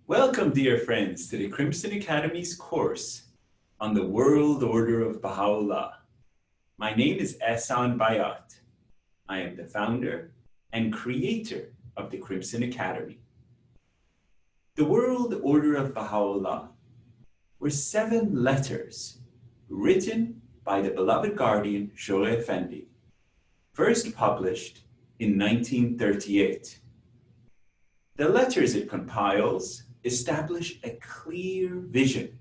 Welcome, dear friends, to the Crimson Academy's course on the World Order of Bahá'u'lláh. My name is Ehsan Bayat. I am the founder and creator of the Crimson Academy. The World Order of Bahá'u'lláh were 7 letters written by the beloved guardian Shohreh Effendi, first published in 1938. The letters it compiles establish a clear vision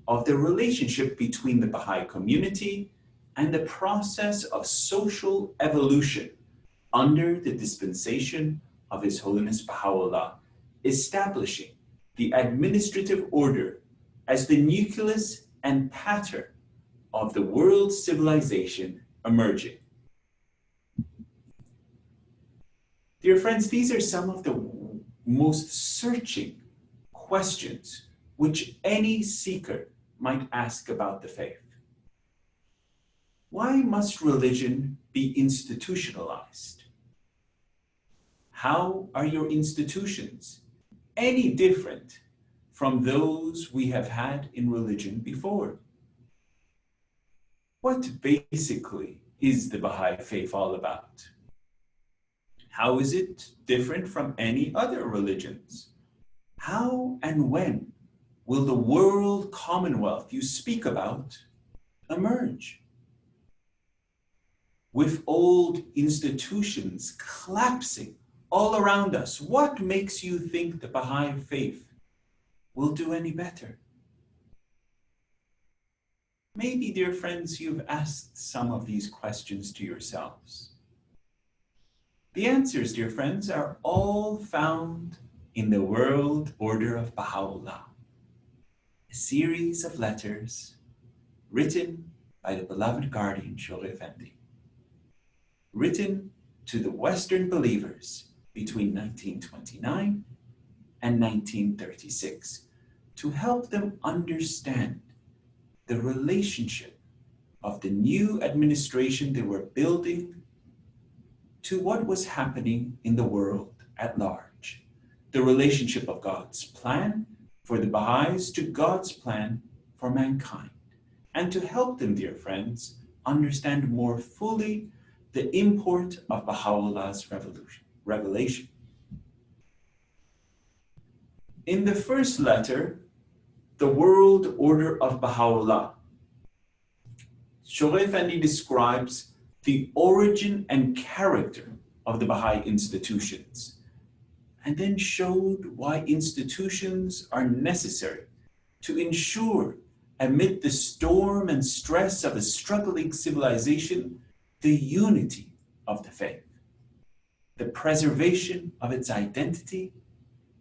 of the relationship between the Baha'i community and the process of social evolution under the dispensation of His Holiness Baha'u'lláh, establishing the administrative order as the nucleus and pattern of the world civilization emerging. Dear friends, these are some of the most searching questions which any seeker might ask about the faith. Why must religion be institutionalized? How are your institutions any different from those we have had in religion before? What basically is the Baha'i faith all about? How is it different from any other religions? How and when will the world commonwealth you speak about emerge? With old institutions collapsing all around us, what makes you think the Baha'i faith will do any better? Maybe, dear friends, you've asked some of these questions to yourselves. The answers, dear friends, are all found in the World Order of Bahá'u'lláh, a series of letters written by the beloved guardian Shohreh Effendi, written to the Western believers between 1929 and 1936 to help them understand the relationship of the new administration they were building to what was happening in the world at large, the relationship of God's plan for the Baha'is to God's plan for mankind, and to help them, dear friends, understand more fully the import of Baha'u'llah's revelation. In the first letter, the World Order of Baha'u'lláh, Shohreh Effendi describes the origin and character of the Baha'i institutions, and then showed why institutions are necessary to ensure, amid the storm and stress of a struggling civilization, the unity of the faith, the preservation of its identity,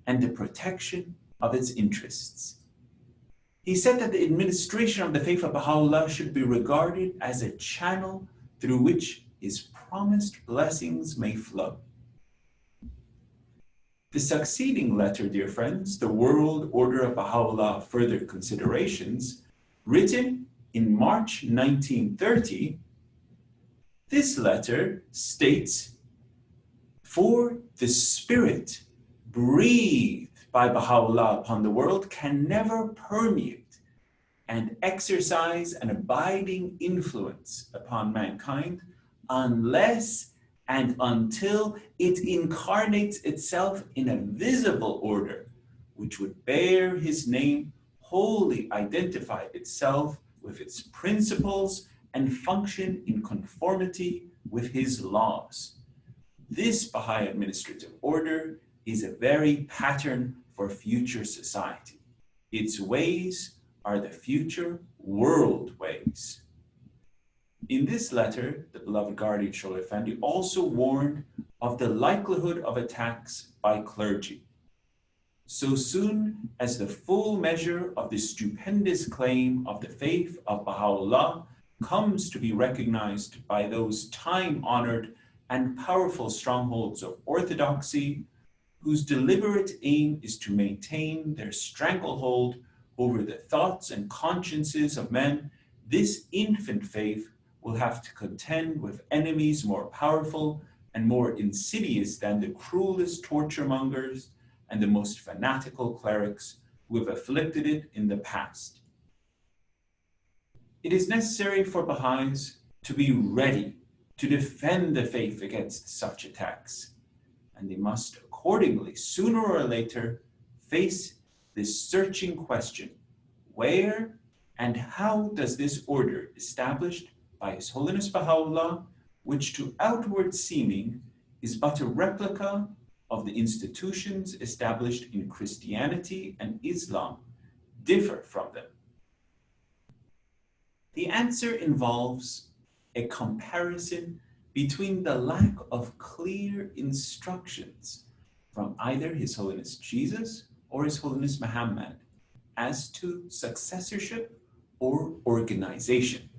and the protection of its interests. He said that the administration of the faith of Baha'u'lláh should be regarded as a channel through which His promised blessings may flow. The succeeding letter, dear friends, the World Order of Bahá'u'lláh Further Considerations, written in March 1930, this letter states, "For the spirit breathed by Baha'u'lláh upon the world can never permeate and exercise an abiding influence upon mankind unless and until it incarnates itself in a visible order which would bear His name, wholly identify itself with its principles, and function in conformity with His laws. This Baha'i administrative order is a very pattern for future society. Its ways are the future world ways." In this letter, the beloved guardian Shohreh Effendi also warned of the likelihood of attacks by clergy. So soon as the full measure of the stupendous claim of the faith of Baha'u'lláh comes to be recognized by those time-honored and powerful strongholds of orthodoxy, whose deliberate aim is to maintain their stranglehold over the thoughts and consciences of men, this infant faith will have to contend with enemies more powerful and more insidious than the cruelest torture mongers and the most fanatical clerics who have afflicted it in the past. It is necessary for Baha'is to be ready to defend the faith against such attacks, and they must accordingly, sooner or later, face this searching question: where and how does this order established by His Holiness Baha'u'lláh, which to outward seeming is but a replica of the institutions established in Christianity and Islam, differ from them? The answer involves a comparison between the lack of clear instructions from either His Holiness Jesus or His Holiness Muhammad as to successorship or organization,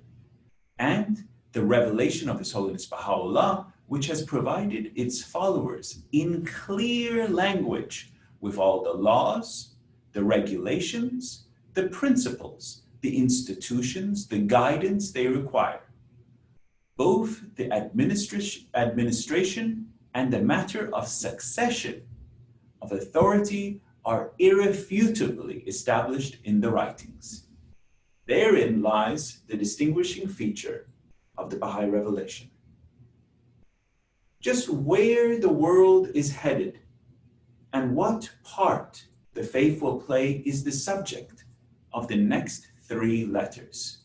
and the revelation of His Holiness Baha'u'lláh, which has provided its followers in clear language with all the laws, the regulations, the principles, the institutions, the guidance they require. Both the administration and the matter of succession of authority are irrefutably established in the writings. Therein lies the distinguishing feature of the Baha'i revelation. Just where the world is headed and what part the faith will play is the subject of the next 3 letters.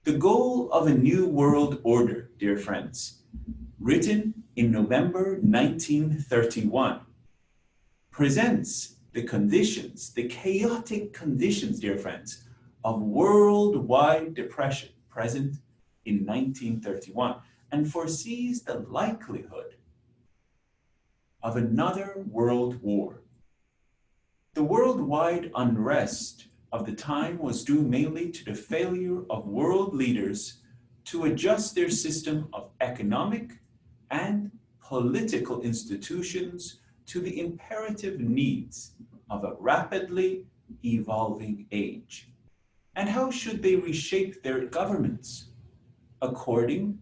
The goal of a new world order, dear friends, written in November 1931, presents the conditions, the chaotic conditions, dear friends, of worldwide depression present in 1931, and foresees the likelihood of another world war. The worldwide unrest of the time was due mainly to the failure of world leaders to adjust their system of economic and political institutions to the imperative needs of a rapidly evolving age. And how should they reshape their governments? According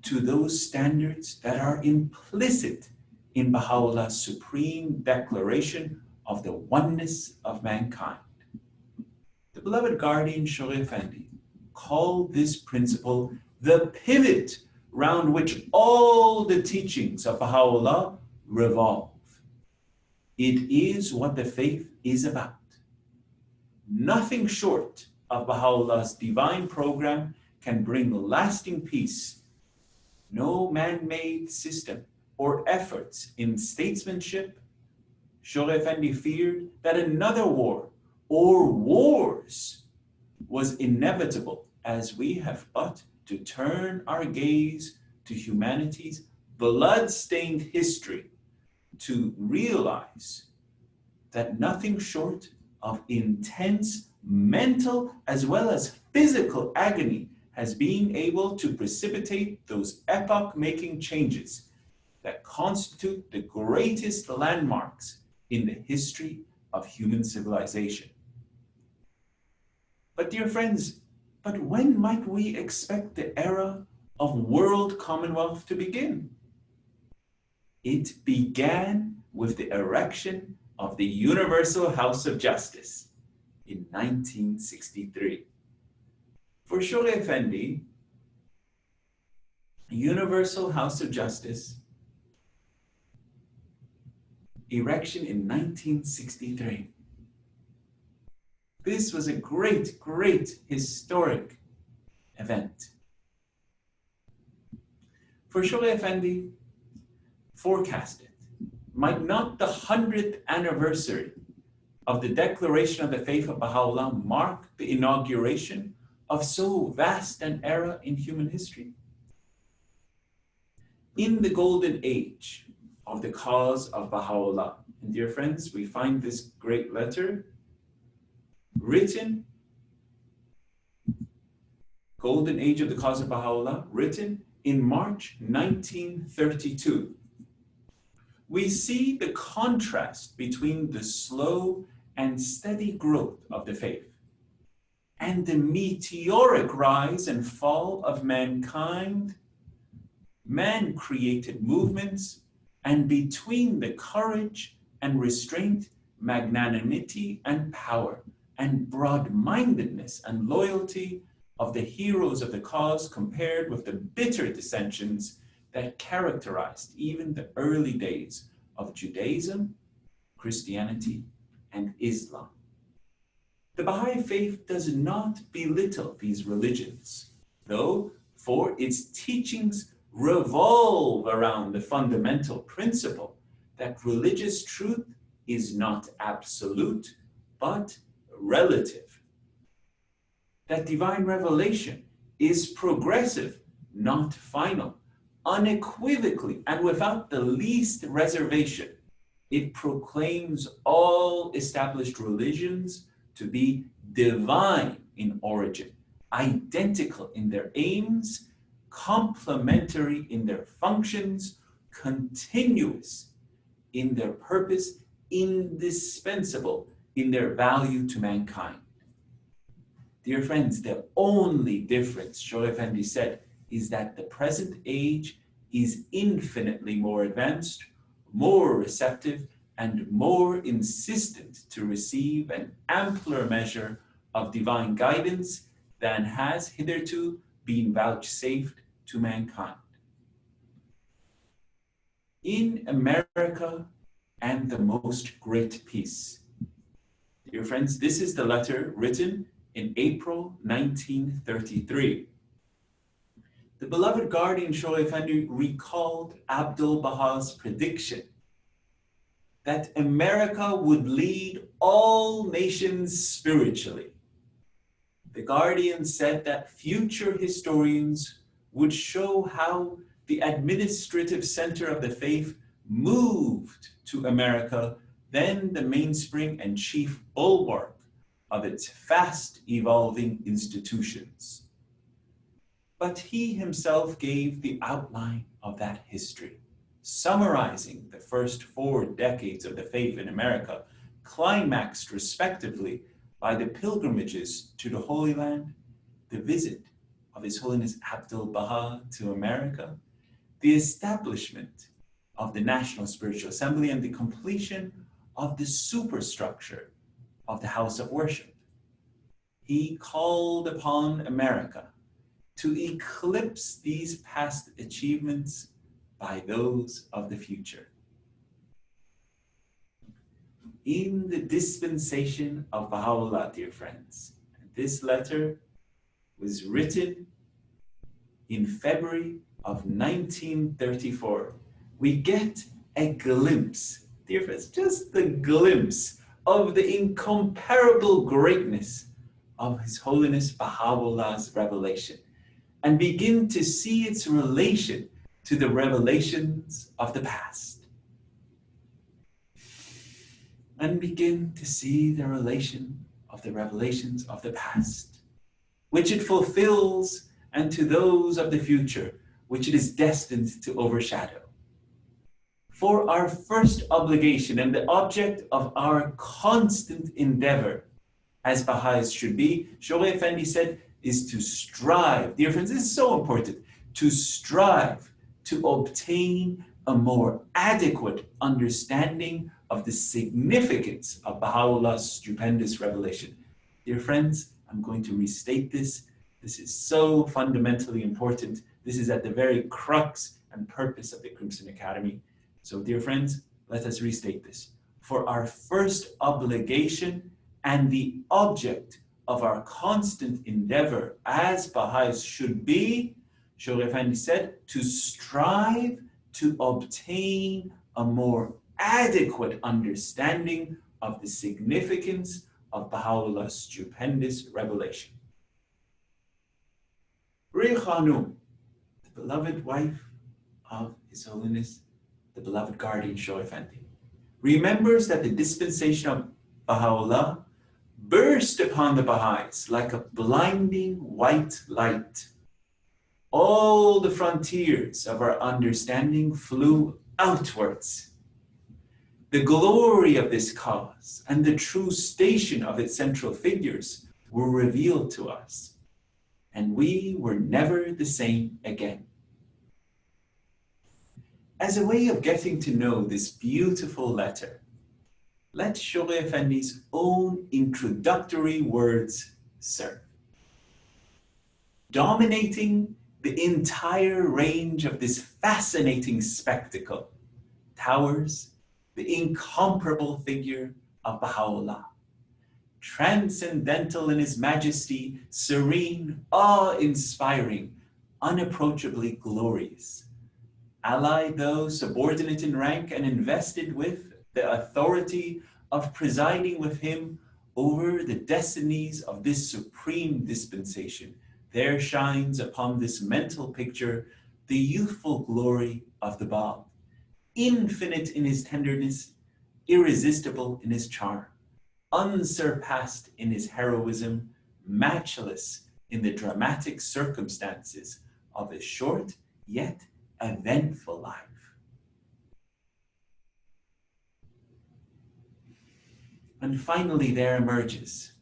to those standards that are implicit in Baha'u'llah's supreme declaration of the oneness of mankind. The beloved guardian Shoghi Effendi called this principle the pivot round which all the teachings of Baha'u'lláh revolve. It is what the faith is about. Nothing short of Baha'u'llah's divine program can bring lasting peace. No man-made system or efforts in statesmanship. Shoghi Effendi feared that another war or wars was inevitable, as we have but to turn our gaze to humanity's blood-stained history to realize that nothing short of intense mental as well as physical agony has been able to precipitate those epoch-making changes that constitute the greatest landmarks in the history of human civilization. But dear friends, but when might we expect the era of world commonwealth to begin? It began with the erection of the Universal House of Justice in 1963. For Shoghi Effendi, Universal House of Justice erection in 1963. This was a great, great historic event. For Shoghi Effendi, forecasted, might not the 100th anniversary of the declaration of the faith of Baha'u'lláh mark the inauguration of so vast an era in human history? In the golden age of the cause of Baha'u'lláh, and dear friends, we find this great letter written, golden age of the cause of Baha'u'lláh, written in March 1932. We see the contrast between the slow and steady growth of the faith and the meteoric rise and fall of mankind, man-created movements, and between the courage and restraint, magnanimity and power, and broad-mindedness and loyalty of the heroes of the cause compared with the bitter dissensions that characterized even the early days of Judaism, Christianity, and Islam. The Baha'i faith does not belittle these religions, though, for its teachings revolve around the fundamental principle that religious truth is not absolute, but relative. That divine revelation is progressive, not final. Unequivocally and without the least reservation, it proclaims all established religions to be divine in origin, identical in their aims, complementary in their functions, continuous in their purpose, indispensable in their value to mankind. Dear friends, the only difference, Shaykh Effendi said, is that the present age is infinitely more advanced, more receptive, and more insistent to receive an ampler measure of divine guidance than has hitherto been vouchsafed to mankind. In America and the most great peace. Dear friends, this is the letter written in April 1933. The beloved guardian Shaykh Effendi recalled Abdul Baha's prediction that America would lead all nations spiritually. The guardian said that future historians would show how the administrative center of the faith moved to America, then the mainspring and chief bulwark of its fast evolving institutions. But he himself gave the outline of that history, summarizing the first 4 decades of the faith in America, climaxed respectively by the pilgrimages to the Holy Land, the visit of His Holiness Abdul Baha to America, the establishment of the National Spiritual Assembly, and the completion of the superstructure of the House of Worship. He called upon America to eclipse these past achievements by those of the future. In the dispensation of Bahá'u'lláh, dear friends, this letter was written in February of 1934. We get a glimpse, dear friends, just the glimpse of the incomparable greatness of His Holiness Bahá'u'llah's revelation, and begin to see its relation to the revelations of the past. And begin to see the relation of the revelations of the past, which it fulfills, and to those of the future, which it is destined to overshadow. For our first obligation and the object of our constant endeavor, as Baha'is should be, Shaykh Effendi said, is to strive. Dear friends, this is so important, to strive to obtain a more adequate understanding of the significance of Baha'u'llah's stupendous revelation. Dear friends, I'm going to restate this. This is so fundamentally important. This is at the very crux and purpose of the Crimson Academy. So, dear friends, let us restate this. For our first obligation and the object of our constant endeavor as Baha'is should be, Shaykh Effendi said, to strive to obtain a more adequate understanding of the significance of Baha'u'llah's stupendous revelation. Khanum, the beloved wife of His Holiness, the beloved guardian Shaykh Effendi, remembers that the dispensation of Baha'u'lláh burst upon the Baha'is like a blinding white light. All the frontiers of our understanding flew outwards. The glory of this cause and the true station of its central figures were revealed to us, and we were never the same again. As a way of getting to know this beautiful letter, let Shaykh Effendi's own introductory words serve. Dominating the entire range of this fascinating spectacle towers the incomparable figure of Bahá'u'lláh. Transcendental in his majesty, serene, awe-inspiring, unapproachably glorious. Allied though subordinate in rank and invested with the authority of presiding with him over the destinies of this supreme dispensation, there shines upon this mental picture the youthful glory of the Bab, infinite in his tenderness, irresistible in his charm, unsurpassed in his heroism, matchless in the dramatic circumstances of his short yet eventful life. And finally there emerges,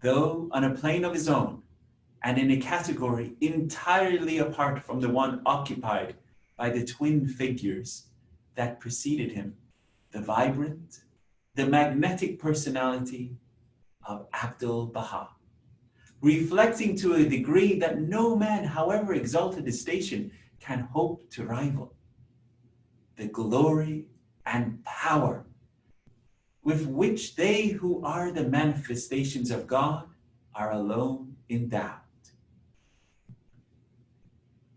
though on a plane of his own, and in a category entirely apart from the one occupied by the twin figures that preceded him, the vibrant, the magnetic personality of Abdul Baha, reflecting to a degree that no man, however exalted his station, can hope to rival, the glory and power with which they who are the manifestations of God are alone endowed.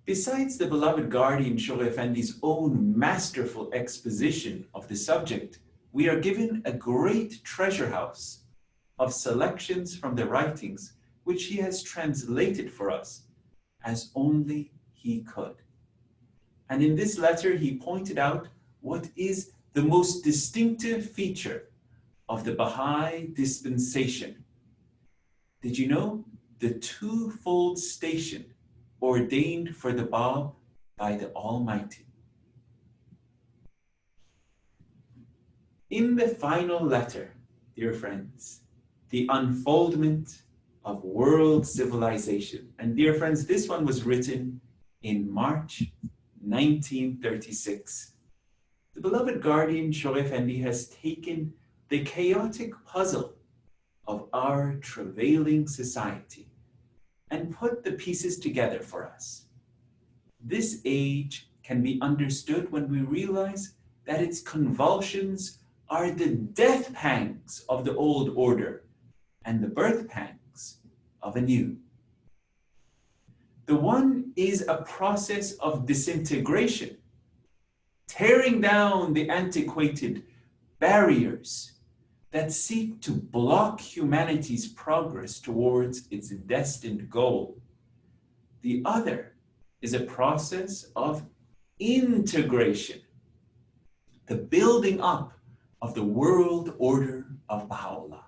Besides the beloved guardian Shaykh Effendi's own masterful exposition of the subject, we are given a great treasure house of selections from the writings which he has translated for us as only he could. And in this letter, he pointed out what is the most distinctive feature of the Baha'i dispensation. Did you know? The twofold station ordained for the Bab by the Almighty. In the final letter, dear friends, the unfoldment of world civilization. And dear friends, this one was written in March 1936. The beloved guardian Shaykh Effendi has taken the chaotic puzzle of our travailing society and put the pieces together for us. This age can be understood when we realize that its convulsions are the death pangs of the old order and the birth pangs of a new. The one is a process of disintegration, tearing down the antiquated barriers that seek to block humanity's progress towards its destined goal. The other is a process of integration, the building up of the world order of Bahá'u'lláh.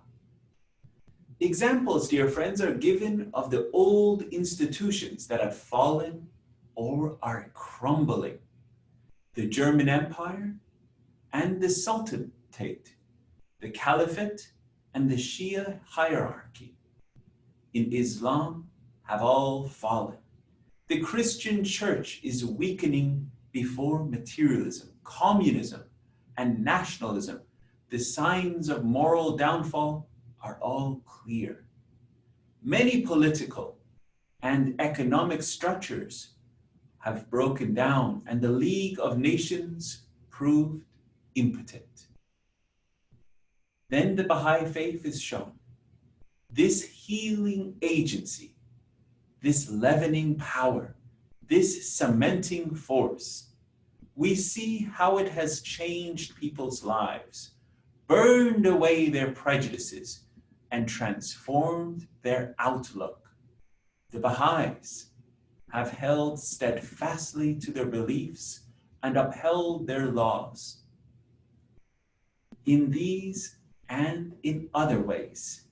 Examples, dear friends, are given of the old institutions that have fallen or are crumbling. The German Empire and the Sultanate, the Caliphate and the Shia hierarchy in Islam have all fallen. The Christian church is weakening before materialism, communism, and nationalism. The signs of moral downfall are all clear. Many political and economic structures have broken down, and the League of Nations proved impotent. Then the Baha'i faith is shown. This healing agency, this leavening power, this cementing force, we see how it has changed people's lives, burned away their prejudices, and transformed their outlook. The Baha'is have held steadfastly to their beliefs and upheld their laws. In these and in other ways,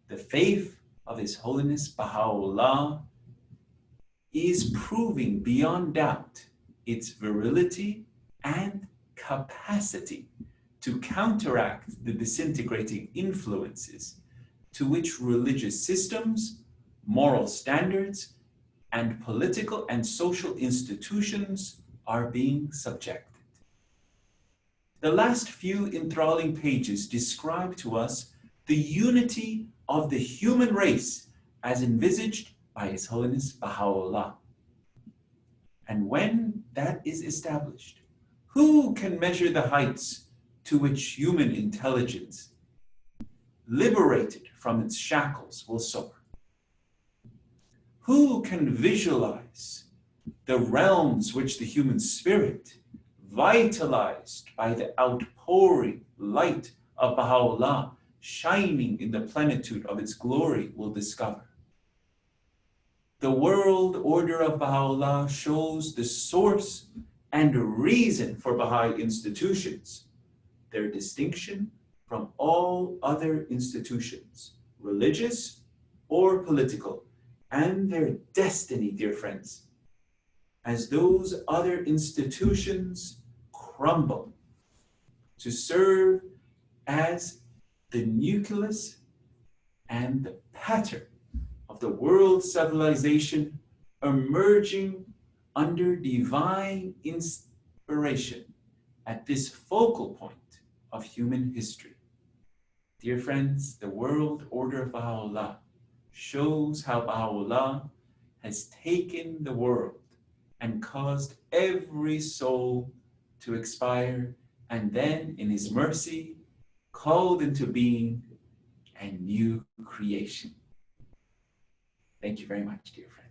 the faith of His Holiness Bahá'u'lláh is proving beyond doubt its virility and capacity to counteract the disintegrating influences to which religious systems, moral standards, and political and social institutions are being subjected. The last few enthralling pages describe to us the unity of the human race as envisaged by His Holiness Bahá'u'lláh. And when that is established, who can measure the heights to which human intelligence, liberated from its shackles, will soar? Who can visualize the realms which the human spirit, vitalized by the outpouring light of Baha'u'lláh, shining in the plenitude of its glory, will discover? The world order of Baha'u'lláh shows the source and reason for Baha'i institutions, their distinction from all other institutions, religious or political, and their destiny, dear friends, as those other institutions crumble to serve as the nucleus and the pattern of the world civilization emerging under divine inspiration at this focal point of human history. Dear friends, the world order of Baha'u'lláh shows how Baha'u'lláh has taken the world and caused every soul to expire, and then in His mercy called into being a new creation. Thank you very much, dear friends.